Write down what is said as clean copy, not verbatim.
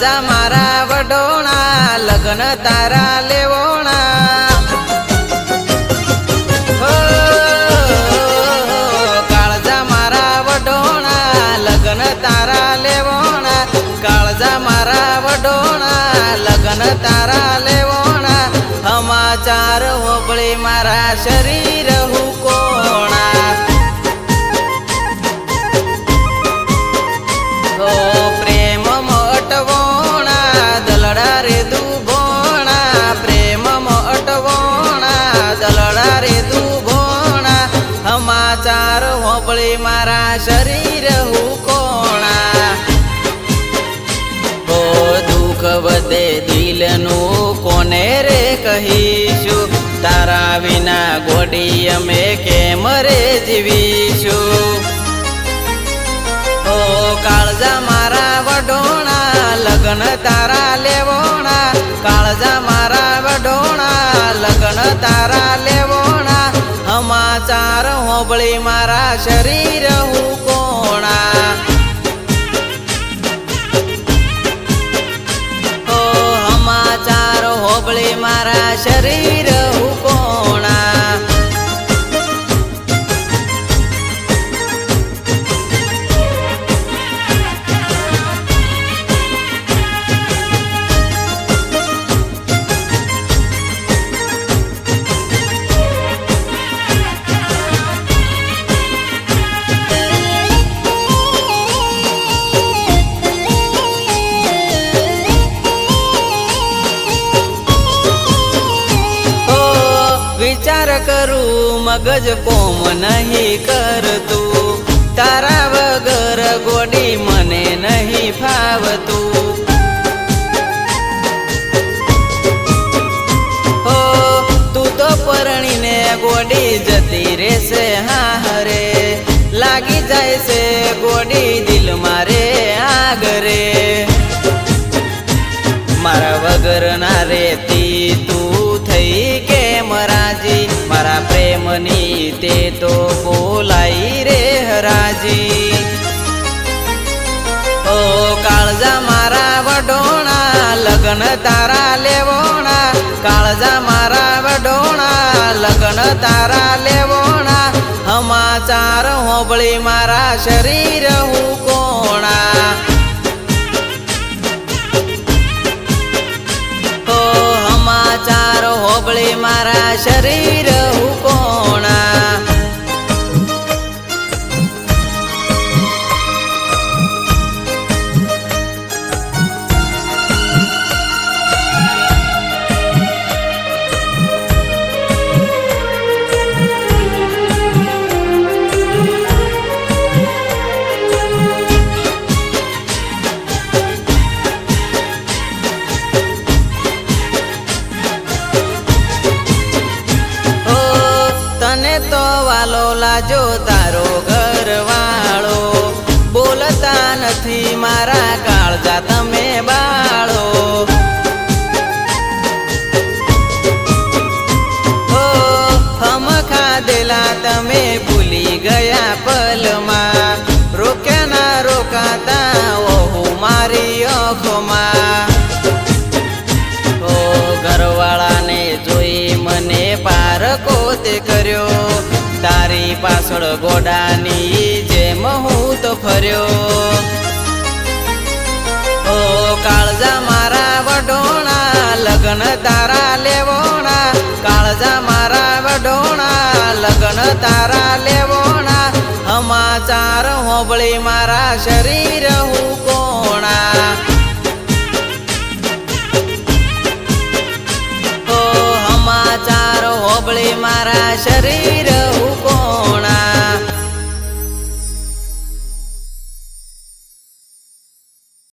काळजा मारा वडोणा लग्न तारा लेवोणा हो काळजा मारा वडोणा लग्न तारा लेवोणा काळजा मारा वडोणा लग्न तारा लेवोणा समाचार होबळी मारा शरीर हुकोणा हो प्रेम मोटवोणा दलडा रे दुभोणा प्रेम मोटवोणा दलडा रे दुभोणा समाचार होबळी मारा शरीर हुकोणा हो दुख वदे दिलनु कोने रे कहीशु तारा विना गोडी अमे केम रे जीवीशु हो काळजा मारा वडोणा लग्न तारा लेवोणा काळजा मारा वडोणा लग्न तारा लेवोणा समाचार होबळी मारा शरीर हुकोणा हो समाचार होबळी मारा शरीर हुकोणा विचार करू मगज कोम नहीं करतू तारा वगर गोडी मने नहीं फावतू हो तू तो परणी ने गोडी जती रे से हाँ हरे लागी जाए से गोडी दिल मारे आगरे मारा वगर ना रेती तू थई के मराजी मारा प्रेमनी ते तो बोलाई रे हराजी ओ काळजा मारा वडोणा लग्न तारा लेवोणा काळजा मारा वडोणा लग्न तारा लेवोणा समाचार होबळी मारा शरीर हुकोणा समाचार होबळी मारा शरीर हुकोणा तने तो वालो लाजो तारो घरवाळो बोलता नथी मारा काळजा तमे बाळो हो हम खादेला तमे भूली गया पलमा रोक्या ना रोकाता ओहू मारी आँखोमा हो घरवाळा ने जोई मने पार कोते कर्यो तारी पाछळ गोडानी जेम हूँ तो फर्यो ओ काळजा मारा वडोणा लग्न तारा लेवोणा काळजा मारा वडोणा लग्न तारा लेवोणा समाचार होबळी मारा शरीर हुको